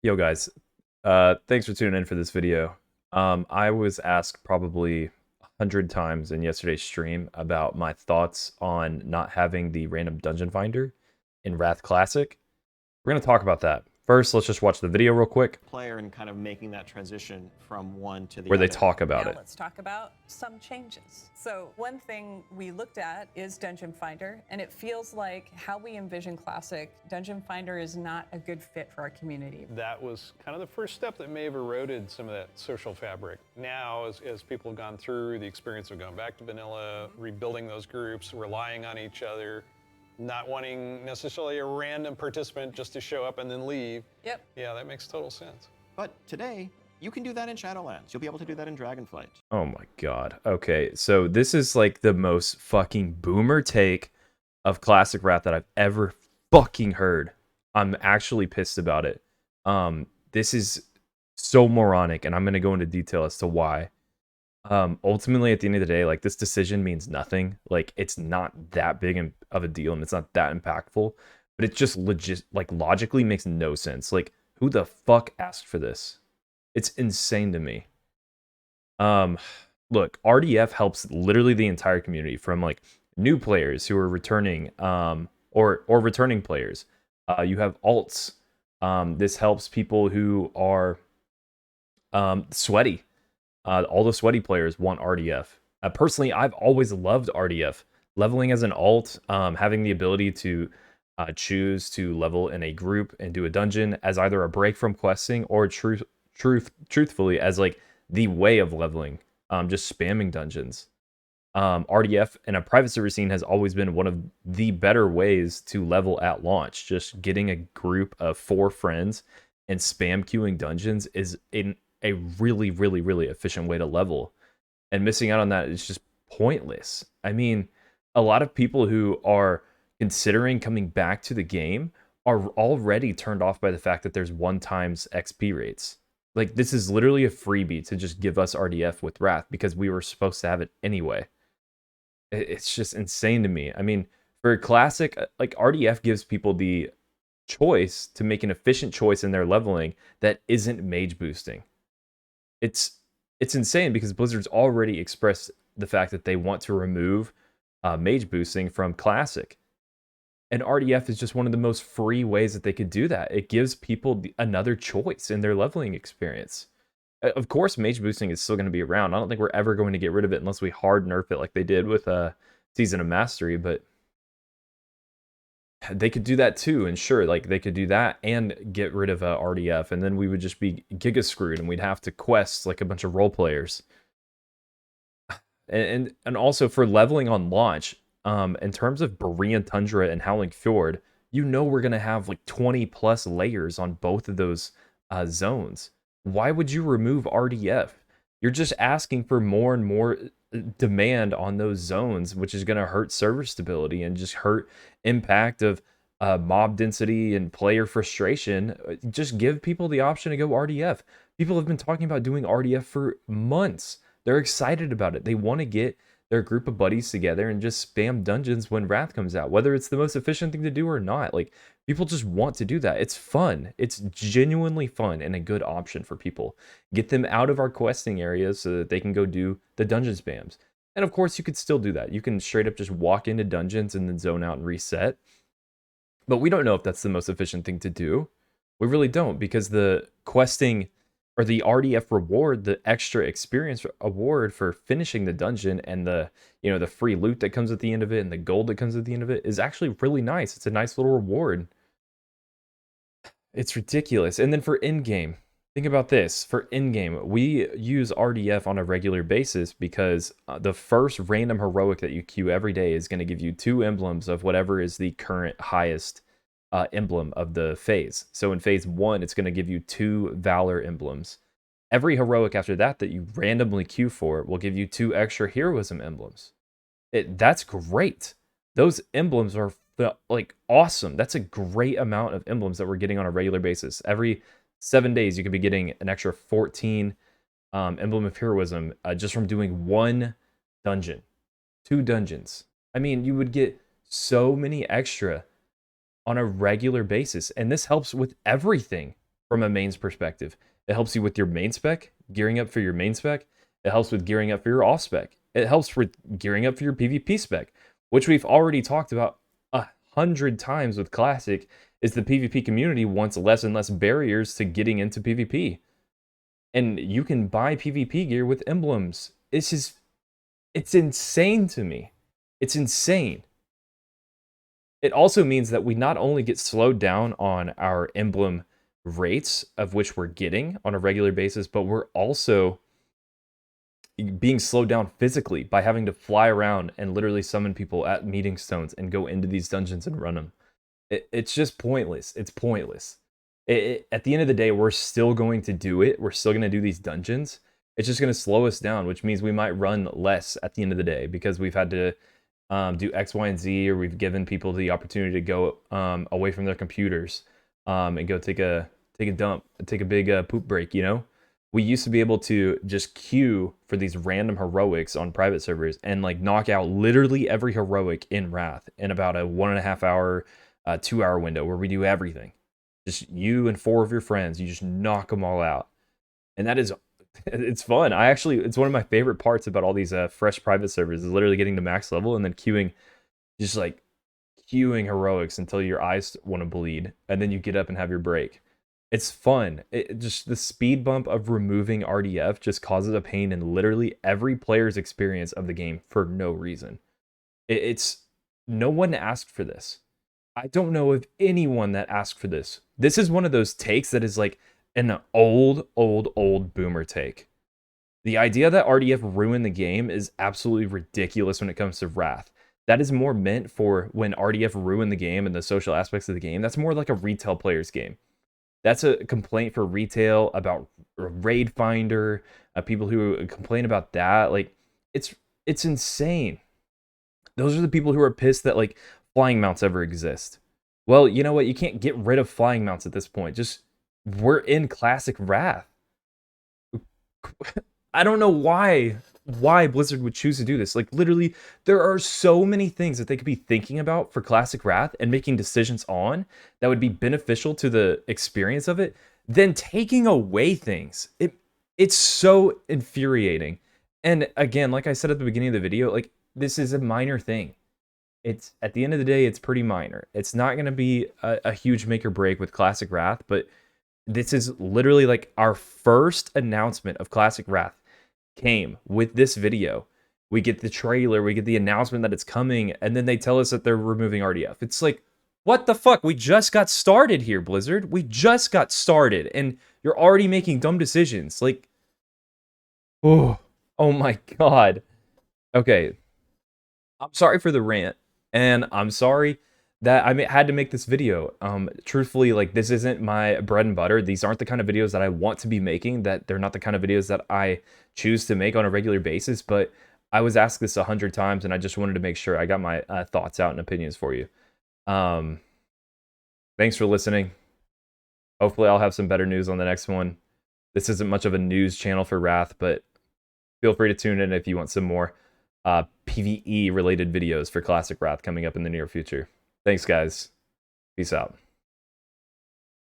Yo guys, thanks for tuning in for this video. I was asked probably 100 times in yesterday's stream about my thoughts on not having the random dungeon finder in Wrath Classic. We're gonna talk about that. First, let's just watch the video real quick player and kind of making that transition from one to the where they other. talk about Now it. let's talk about some changes. So one thing we looked at is Dungeon Finder, and it feels like how we envision Classic, Dungeon Finder is not a good fit for our community. That was kind of the first step that may have eroded some of that social fabric. Now, as people have gone through the experience of going back to vanilla, rebuilding those groups, relying on each other, not wanting necessarily a random participant just to show up and then leave. Yep. Yeah, that makes total sense. But today, you can do that in Shadowlands. You'll be able to do that in Dragonflight. Oh my god. Okay, so this is like the most fucking boomer take of Classic Wrath that I've ever fucking heard. I'm actually pissed about it. This is so moronic, and I'm gonna go into detail as to why. Ultimately, at the end of the day, like, this decision means nothing. Like, it's not that big of a deal, and it's not that impactful, but it just logically makes no sense. Like, who the fuck asked for this? It's insane to me. Look, RDF helps literally the entire community, from like new players who are returning, or returning players. You have alts. This helps people who are sweaty. All the sweaty players want RDF. Personally, I've always loved RDF. Leveling as an alt, having the ability to choose to level in a group and do a dungeon as either a break from questing or truthfully as like the way of leveling, just spamming dungeons. RDF in a private server scene has always been one of the better ways to level at launch. Just getting a group of 4 friends and spam queuing dungeons is a really, really, really efficient way to level. And missing out on that is just pointless. I mean, a lot of people who are considering coming back to the game are already turned off by the fact that there's 1x XP rates. Like, this is literally a freebie to just give us RDF with Wrath because we were supposed to have it anyway. It's just insane to me. I mean, for Classic, like, RDF gives people the choice to make an efficient choice in their leveling that isn't mage boosting. It's insane because Blizzard's already expressed the fact that they want to remove mage boosting from Classic. And RDF is just one of the most free ways that they could do that. It gives people another choice in their leveling experience. Of course, mage boosting is still going to be around. I don't think we're ever going to get rid of it unless we hard nerf it like they did with Season of Mastery, but they could do that too. And sure, like, they could do that and get rid of RDF, and then we would just be giga screwed and we'd have to quest like a bunch of role players. And also for leveling on launch, in terms of Borean Tundra and Howling Fjord, you know we're going to have like 20 plus layers on both of those zones. Why would you remove RDF? You're just asking for more and more demand on those zones, which is going to hurt server stability and just hurt impact of mob density and player frustration. Just give people the option to go RDF. People have been talking about doing RDF for months. They're excited about it. They want to get their group of buddies together and just spam dungeons when Wrath comes out, whether it's the most efficient thing to do or not. Like, people just want to do that. It's fun. It's genuinely fun and a good option for people. Get them out of our questing areas so that they can go do the dungeon spams. And of course, you could still do that. You can straight up just walk into dungeons and then zone out and reset. But we don't know if that's the most efficient thing to do. We really don't, because the questing or the RDF reward, the extra experience award for finishing the dungeon, and the, you know, the free loot that comes at the end of it and the gold that comes at the end of it is actually really nice. It's a nice little reward. It's ridiculous. And then for in-game, think about this. For in-game, we use RDF on a regular basis because the first random heroic that you queue every day is going to give you 2 emblems of whatever is the current highest emblem of the phase. So in phase 1, it's going to give you 2 Valor emblems. Every heroic after that you randomly queue for will give you 2 extra heroism emblems. That's great. Those emblems are like awesome. That's a great amount of emblems that we're getting on a regular basis. Every 7 days, you could be getting an extra 14 emblem of heroism just from doing 1 dungeon, 2 dungeons. I mean, you would get so many extra on a regular basis, and this helps with everything from a mains perspective. It helps you with your main spec, gearing up for your main spec. It helps with gearing up for your off spec. It helps with gearing up for your PvP spec, which we've already talked about 100 times with Classic, is the PvP community wants less and less barriers to getting into PvP. And you can buy PvP gear with emblems. It's insane to me. It's insane. It also means that we not only get slowed down on our emblem rates of which we're getting on a regular basis, but we're also being slowed down physically by having to fly around and literally summon people at meeting stones and go into these dungeons and run them. It's just pointless. It's pointless. At the end of the day, we're still going to do it. We're still going to do these dungeons. It's just going to slow us down, which means we might run less at the end of the day because we've had to do X, Y, and Z, or we've given people the opportunity to go away from their computers and go take a dump, take a big poop break, you know? We used to be able to just queue for these random heroics on private servers and like knock out literally every heroic in Wrath in about a 1.5 hour, 2 hour window where we do everything. Just you and 4 of your friends, you just knock them all out. And that is, it's fun. It's one of my favorite parts about all these fresh private servers is literally getting to max level and then queuing heroics until your eyes want to bleed. And then you get up and have your break. It's fun. Just the speed bump of removing RDF just causes a pain in literally every player's experience of the game for no reason. It's no one asked for this. I don't know of anyone that asked for this. This is one of those takes that is like an old boomer take. The idea that RDF ruined the game is absolutely ridiculous when it comes to Wrath. That is more meant for when RDF ruined the game and the social aspects of the game. That's more like a retail player's game. That's a complaint for retail about Raid Finder, people who complain about that. Like, it's insane. Those are the people who are pissed that like flying mounts ever exist. Well, you know what? You can't get rid of flying mounts at this point. We're in classic Wrath. I don't know why Blizzard would choose to do this. Like, literally, there are so many things that they could be thinking about for classic Wrath and making decisions on that would be beneficial to the experience of it, then taking away things. It's so infuriating. And again, like I said at the beginning of the video, like, this is a minor thing. It's at the end of the day, it's pretty minor. It's not going to be a huge make or break with classic Wrath, but this is literally like our first announcement of classic Wrath came with this video. We get the trailer, we get the announcement that it's coming, and then they tell us that they're removing RDF. It's like, what the fuck? We just got started here, Blizzard. We just got started, and you're already making dumb decisions. Like, oh my god. Okay, I'm sorry for the rant, and I'm sorry that I had to make this video. Truthfully, like, this isn't my bread and butter. These aren't the kind of videos that I want to be making. That they're not the kind of videos that I choose to make on a regular basis. But I was asked this 100 times, and I just wanted to make sure I got my thoughts out and opinions for you. Thanks for listening. Hopefully, I'll have some better news on the next one. This isn't much of a news channel for Wrath, but feel free to tune in if you want some more PvE related videos for classic Wrath coming up in the near future. Thanks, guys. Peace out.